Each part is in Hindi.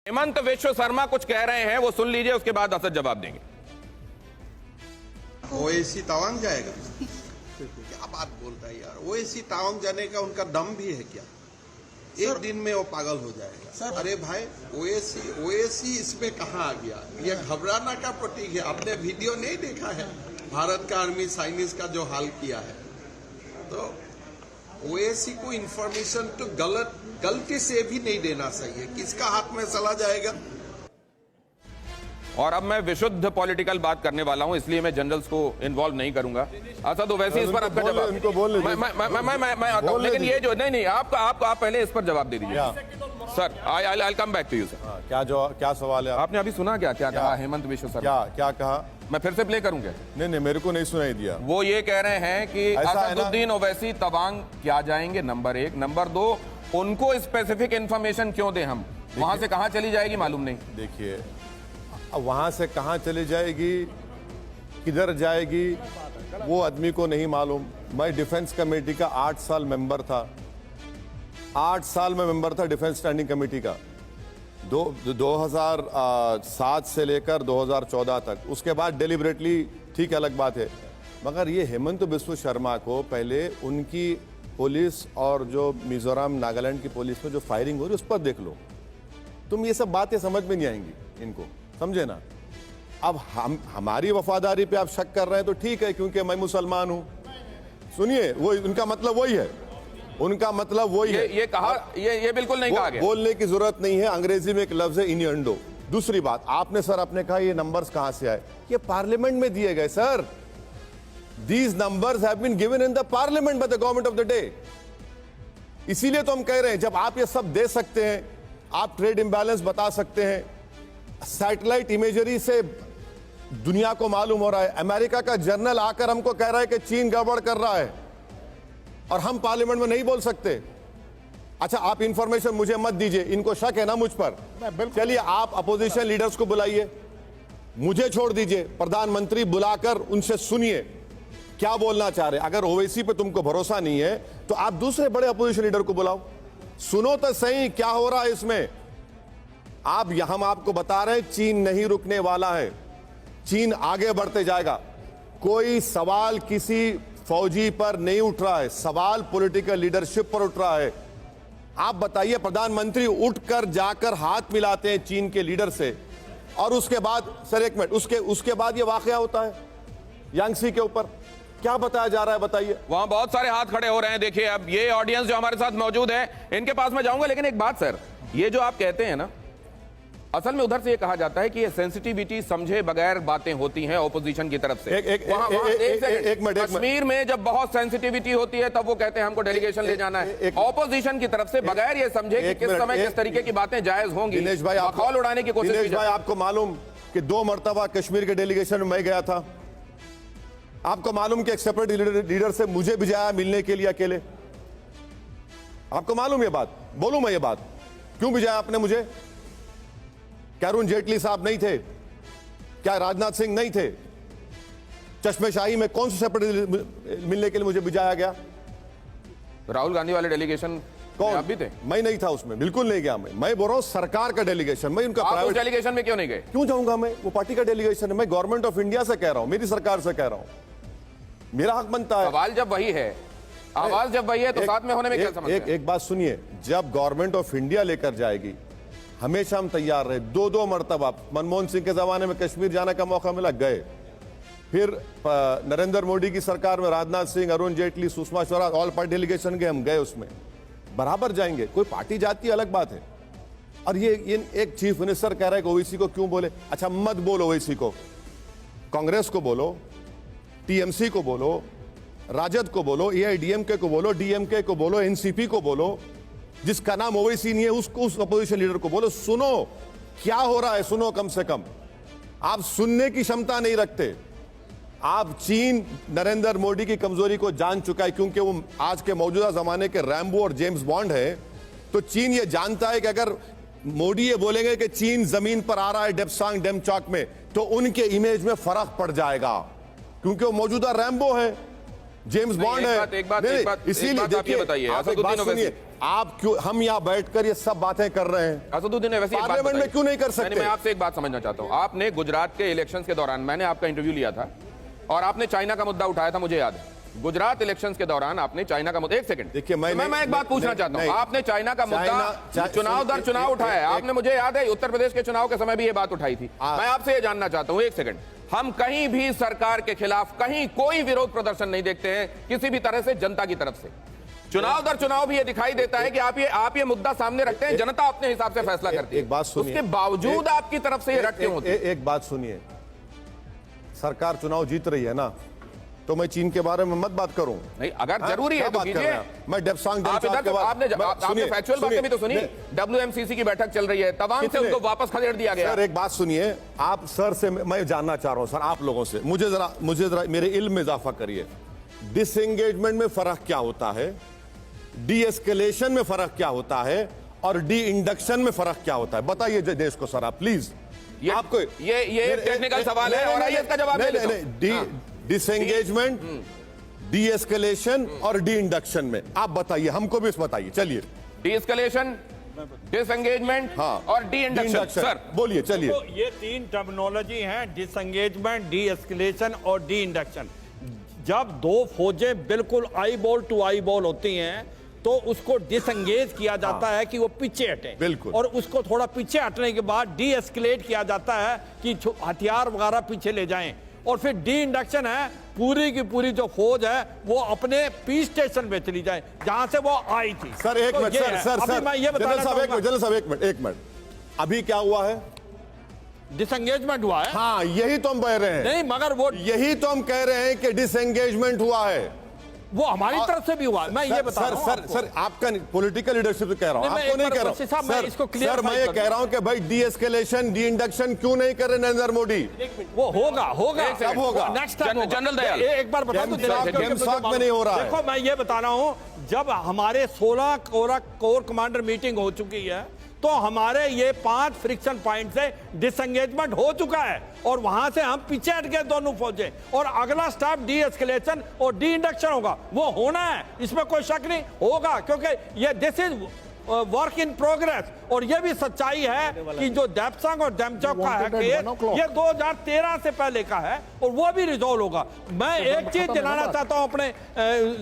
हेमंत विश्व शर्मा कुछ कह रहे हैं, वो सुन लीजिए, उसके बाद असद जवाब देंगे। ओएसी तवांग जाएगा? क्या बात बोलता है यार, ओएसी तवांग जाने का उनका दम भी है क्या? एक दिन में वो पागल हो जाएगा। अरे भाई, ओएसी इसमें कहाँ आ गया? ये घबराना का प्रतीक है। आपने वीडियो नहीं देखा है भारत का आर्मी साइनिस का जो हाल किया है? तो ओएसी को इंफॉर्मेशन तो गलती से भी नहीं देना चाहिए। किसका हाथ में चला जाएगा? और अब मैं विशुद्ध पॉलिटिकल बात करने वाला हूं, इसलिए मैं जनरल्स को इन्वॉल्व नहीं करूंगा। असद ओवैसी इस पर आपका जवाब। मैं आता हूं, लेकिन ये जो नहीं आप पहले इस पर जवाब दे दीजिए sir. I come back to you sir. क्या सवाल है? आपने अभी सुना क्या कहा हेमंत विश्व शर्मा? क्या कहा? मैं फिर से प्ले करूं क्या? नहीं, मेरे को नहीं सुनाई दिया। वो ये कह रहे हैं कि असदुद्दीन ओवैसी तवांग क्या जाएंगे, नंबर 1। नंबर 2, उनको स्पेसिफिक इंफॉर्मेशन क्यों दें हम? वहां से कहां चली जाएगी मालूम नहीं। देखिए, वहां से कहां चली जाएगी, किधर जाएगी, वो आदमी को नहीं मालूम। मैं डिफेंस कमेटी का 8 साल मेंबर था। 8 साल में मेंबर था डिफेंस स्टैंडिंग कमेटी का, 2007 से लेकर 2014 तक। उसके बाद डेलिबरेटली, ठीक अलग बात है। मगर ये हेमंत बिस्व शर्मा को पहले उनकी पुलिस और जो मिजोरम नागालैंड की पुलिस में जो फायरिंग हो रही है उस पर देख लो। तुम ये सब बातें समझ में नहीं आएंगी इनको, समझे ना? अब हमारी वफादारी पे आप शक कर रहे हैं तो ठीक है, क्योंकि मैं मुसलमान हूं। सुनिए, वो उनका मतलब वही है, उनका मतलब वही है। ये कहा, ये बिल्कुल नहीं कहा गया। बोलने की जरूरत नहीं है। अंग्रेजी में एक लफ्ज है इनियंडो। दूसरी बात, आपने कहा ये नंबर्स कहां से आए? ये पार्लियामेंट में दिए गए sir. These numbers have been given in the parliament by the government of the day. इसीलिए तो हम कह रहे हैं, जब आप ये सब दे सकते हैं, आप ट्रेड इंबैलेंस बता सकते हैं, सैटेलाइट इमेजरी से दुनिया को मालूम हो रहा है, अमेरिका का जर्नल आकर हमको कह रहा है कि चीन गड़बड़ कर रहा है, और हम पार्लियामेंट में नहीं बोल सकते। अच्छा, आप इंफॉर्मेशन मुझे मत दीजिए, इनको शक है ना मुझ पर। चलिए, आप अपोजिशन लीडर्स को बुलाइए, मुझे छोड़ दीजिए, प्रधानमंत्री बुलाकर उनसे सुनिए क्या बोलना चाह रहे। अगर ओवैसी पे तुमको भरोसा नहीं है तो आप दूसरे बड़े अपोजिशन लीडर को बुलाओ, सुनो तो सही क्या हो रहा है इसमें। हम आपको बता रहे हैं, चीन नहीं रुकने वाला है, चीन आगे बढ़ते जाएगा। कोई सवाल किसी फौजी पर नहीं उठ रहा है, सवाल पॉलिटिकल लीडरशिप पर उठ रहा है। आप बताइए, प्रधानमंत्री उठकर जाकर हाथ मिलाते हैं चीन के लीडर से, और उसके बाद सर एक मिनट, उसके बाद ये वाकया होता है यांगसी के ऊपर। क्या बताया जा रहा है बताइए? वहां बहुत सारे हाथ खड़े हो रहे हैं। देखिए, अब ये ऑडियंस जो हमारे साथ मौजूद है, इनके पास मैं जाऊंगा, लेकिन एक बात सर, ये जो आप कहते हैं ना, असल में उधर से ये कहा जाता है कि ये सेंसिटिविटी समझे बगैर बातें होती हैं ऑपोजिशन की तरफ से। एक मिनट, कश्मीर में जब बहुत सेंसिटिविटी होती है तब वो कहते हैं हमको डेलीगेशन ले जाना है। ऑपोजिशन की तरफ से बगैर ये समझे कि किस समय किस तरीके की बातें जायज होंगी, दिनेश भाई, मखौल उड़ाने की कोशिश। दिनेश भाई, आपको मालूम कि 2 मरतबा कश्मीर के डेलीगेशन में मैं गया था। आपको मालूम कि एक सेपरेट लीडर से मुझे भिजाया मिलने के लिए अकेले। आपको मालूम ये बात? बोलूं मैं ये बात, क्यों भिजाया आपने मुझे? क्या अरुण जेटली साहब नहीं थे? क्या राजनाथ सिंह नहीं थे? चश्मेशाही में कौन से सेपरेट मिलने के लिए मुझे भिजाया गया? राहुल गांधी वाले डेलीगेशन कौन? आप भी थे? मैं नहीं था उसमें, बिल्कुल नहीं गया। मैं बोल रहा हूं सरकार का डेलीगेशन। मैं उनका प्राइवेट डेलीगेशन में क्यों नहीं गए? क्यों जाऊंगा मैं? वो पार्टी का डेलीगेशन है। मैं गवर्नमेंट ऑफ इंडिया से कह रहा हूं, मेरी सरकार से कह रहा हूं, मेरा हक बनता है। सवाल जब वही है, आवाज जब वही है, तो साथ में होने में क्या समस्या है? एक बात सुनिए, जब गवर्नमेंट ऑफ इंडिया लेकर जाएगी, हमेशा हम तैयार रहे। 2 मरतबा मनमोहन सिंह के जमाने में कश्मीर जाने का मौका मिला, गए। फिर नरेंद्र मोदी की सरकार में Rajnath Singh, Arun Jaitley, Sushma Swaraj, all party delegation गए, हम गए, उसमें बराबर जाएंगे। कोई पार्टी जाती है अलग बात है। और ये एक चीफ मिनिस्टर कह रहा है कि ओवैसी को क्यों बोले? अच्छा, मत बोलो ओवैसी को, कांग्रेस को बोलो, टीएमसी को बोलो, राजद को बोलो, एआईडीएमके को बोलो, डीएमके को बोलो, एनसीपी को बोलो, जिसका नाम ओवैसी नहीं है उसको, उस अपोजिशन लीडर को बोलो, सुनो क्या हो रहा है, सुनो। कम से कम आप सुनने की क्षमता नहीं रखते। आप चीन नरेंद्र मोदी की कमजोरी को जान चुका है, क्योंकि वो आज के मौजूदा जमाने के रैम्बो और जेम्स बॉन्ड है। तो चीन ये जानता है कि अगर मोदी ये बोलेंगे कि चीन जमीन पर आ रहा है डेप्सांग डेमचौक में, तो उनके इमेज में फर्क पड़ जाएगा, क्योंकि वो मौजूदा रैम्बो है, जेम्स बॉन्ड है। इसीलिए बताइए, आप क्यों, हम यहाँ बैठकर ये सब बातें कर रहे हैं, असदुद्दीन ओवैसी पार्लियामेंट में क्यों नहीं कर सकते? मैं आपसे एक बात समझना चाहता हूं। आपने गुजरात के इलेक्शंस के दौरान, मैंने आपका इंटरव्यू लिया था और आपने चाइना का मुद्दा उठाया था, मुझे याद है। गुजरात इलेक्शंस के दौरान आपने चाइना का मुद्दा, एक सेकंड देखिए, मैं एक बात पूछना चाहता हूं। आपने चाइना का मुद्दा चुनाव दर चुनाव उठाया है आपने, मुझे याद है उत्तर प्रदेश के चुनाव के समय भी ये बात उठाई थी। मैं आपसे ये जानना चाहता हूं, एक सेकंड, हम कहीं भी सरकार के खिलाफ कहीं कोई विरोध प्रदर्शन नहीं देखते हैं किसी भी तरह से जनता की तरफ से। चुनाव दर चुनाव भी ये दिखाई देता है कि आप ये मुद्दा सामने रखते हैं, जनता अपने हिसाब से फैसला करती है। एक बात सुनिए, उसके बावजूद आपकी तरफ से ये रट क्यों होती है? एक बात सुनिए, सरकार चुनाव जीत रही है ना, तो मैं चीन के बारे में मत बात करूं। नहीं, अगर जरूरी है तो कीजिए। मैं डेप्सांग आपने फैक्चुअल बातें भी तो सुनी, WMCC की बैठक चल रही है, तवांग से उनको वापस खदेड़ दिया गया। सर एक बात सुनिए, आप सर से मैं जानना चाह रहा हूं, सर आप लोगों से, मुझे जरा मेरे इल्म में इजाफा करिए। डिसएंगेजमेंट में फर्क क्या होता है, डी एस्केलेशन में फर्क क्या होता है, और डी इंडक्शन में फर्क क्या होता है? बताइए देश को सर आप प्लीज। आपको ये टेक्निकल सवाल है और आइए इसका जवाब दे लेते हैं। डिसएंगेजमेंट, डी एस्केलेशन और डी इंडक्शन में आप बताइए, हमको भी बताइए। चलिए, डी एस्केलेशन, डिसएंगेजमेंट, हाँ, और डी इंडक्शन। सर बोलिए, चलिए। तो ये तीन टर्मिनोलॉजी हैं, डिसएंगेजमेंट, डी एस्केलेशन और डी इंडक्शन। जब दो फौजें बिल्कुल eyeball to eyeball होती हैं तो उसको डिसएंगेज किया जाता है कि वो पीछे हटे, बिल्कुल, और उसको थोड़ा पीछे हटने के बाद डी एस्केलेट किया जाता है कि हथियार वगैरह पीछे ले जाएं, और फिर डी इंडक्शन है, पूरी की पूरी जो फौज है वो अपने पीस स्टेशन पे चली जाए जहां से वो आई थी। सर एक मिनट, सर मैं ये बताना चाहूंगा, जनरल साहब एक मिनट, अभी क्या हुआ है? डिसएंगेजमेंट हुआ है। हाँ, यही तो हम कह रहे हैं। नहीं, मगर वो यही तो हम कह रहे हैं कि डिसएंगेजमेंट हुआ है, वो हमारी तरफ से भी हुआ है। मैं ये बता रहा हूं सर आपका पॉलिटिकल लीडरशिप कह रहा हूं, आपको नहीं कह रहा हूं सर, मैं ये कह रहा हूं कि भाई डी एस्केलेशन, डी इंडक्शन क्यों नहीं कर रहे नरेंद्र मोदी? वो होगा कब होगा? Next time. जनरल दयाल एक बार बता दो, में नहीं हो रहा है। देखो, मैं ये बता रहा हूं, जब हमारे 16 कोर कमांडर मीटिंग हो चुकी है तो हमारे ये 5 फ्रिक्शन पॉइंट से डिसएंगेजमेंट हो चुका है, और वहां से हम पीछे हट गए दोनों फौजें, और अगला स्टेप डी एस्केलेशन और डी इंडक्शन होगा। वो होना है, इसमें कोई शक नहीं, होगा, क्योंकि ये this is work in progress. और ये भी सच्चाई है कि जो डेप्सांग और डेमचौक का है केस, ये 2013 से पहले का है, और वो भी रिजॉल्व होगा। मैं एक चीज दिलाना चाहता हूं अपने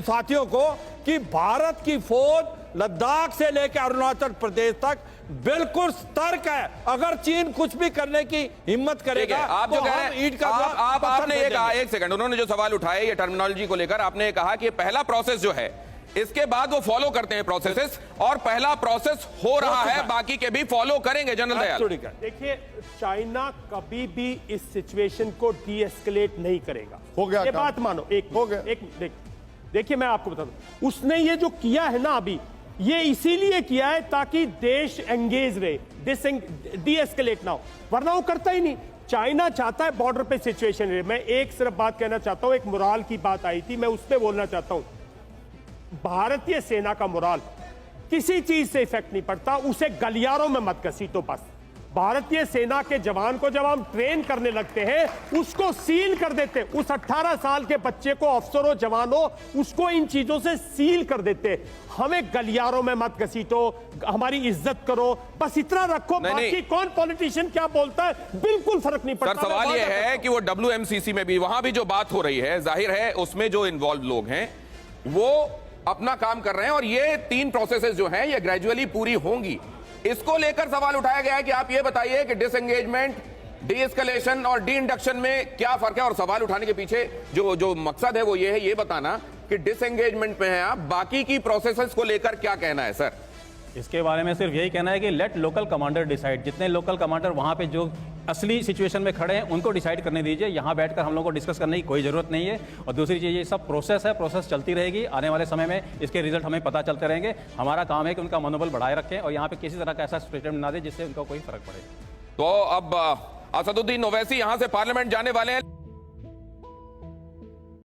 साथियों को कि भारत की फौज लद्दाख से लेकर अरुणाचल प्रदेश तक बिल्कुल सतर्क है। अगर चीन कुछ भी करने की हिम्मत करेगा, आप जो कह रहे हैं, आपने एक सेकंड, उन्होंने जो सवाल उठाए ये टर्मिनोलॉजी को लेकर, आपने कहा कि पहला प्रोसेस जो है इसके बाद वो फॉलो करते हैं प्रोसेसेस, और पहला प्रोसेस हो रहा है, बाकी के भी फॉलो करेंगे। जनरल दयाल, देखिए, चाइना कभी भी इस सिचुएशन को डी एस्केलेट नहीं करेगा। हो गया, ये बात मानो। देखिए, मैं आपको बता दूं, उसने ये जो किया है ना अभी, ये इसीलिए किया है ताकि देश एंगेज रहे, डी एस्केलेट ना हो, वरना वो करता ही नहीं। चाइना चाहता है बॉर्डर पे सिचुएशन रहे। मैं एक सिर्फ बात कहना चाहता हूं, एक मोराल की बात आई थी, मैं उस पर बोलना चाहता हूं। भारतीय सेना का मोराल किसी चीज से इफेक्ट नहीं पड़ता, उसे गलियारों में मत घसीटो बस। भारतीय सेना के जवान को जब हम ट्रेन करने लगते हैं उसको सील कर देते हैं, उस 18 साल के बच्चे को, अफसरों जवानों, उसको इन चीजों से सील कर देते हैं। हमें गलियारों में मत घसीटो, हमारी इज्जत करो, बस इतना रखो। बाकी कौन पॉलिटिशियन क्या बोलता है बिल्कुल फर्क नहीं पड़ता। सर सवाल यह है कि वो WMCC में भी, वहां भी जो बात हो रही है, जाहिर है उसमें जो इन्वॉल्व लोग हैं वो अपना काम कर रहे हैं, और ये 3 प्रोसेसेस जो हैं ये ग्रेजुअली पूरी होंगी। इसको लेकर सवाल उठाया गया है कि आप ये बताइए कि डिसएंगेजमेंट, डी एस्केलेशन और डी इंडक्शन में क्या फर्क है, और सवाल उठाने के पीछे जो मकसद है वो ये है, ये बताना कि डिसएंगेजमेंट में है आप, बाकी की प्रोसेसेस को लेकर क्या कहना है सर? इसके बारे में सिर्फ यही कहना है कि लेट लोकल कमांडर डिसाइड। जितने लोकल कमांडर वहां पे जो असली सिचुएशन में खड़े हैं उनको डिसाइड करने दीजिए, यहाँ बैठकर हम लोगों को डिस्कस करने की कोई ज़रूरत नहीं है। और दूसरी चीज़, ये सब प्रोसेस है, प्रोसेस चलती रहेगी, आने वाले समय में इसके रिजल्ट हमें पता चलते रहेंगे। हमारा काम है कि उनका मनोबल बढ़ाए रखें और यहाँ पे किसी तरह का ऐसा स्टेटमेंट ना दे जिससे उनको कोई फर्क पड़े। तो अब असदुद्दीन ओवैसी यहाँ से पार्लियामेंट जाने वाले हैं।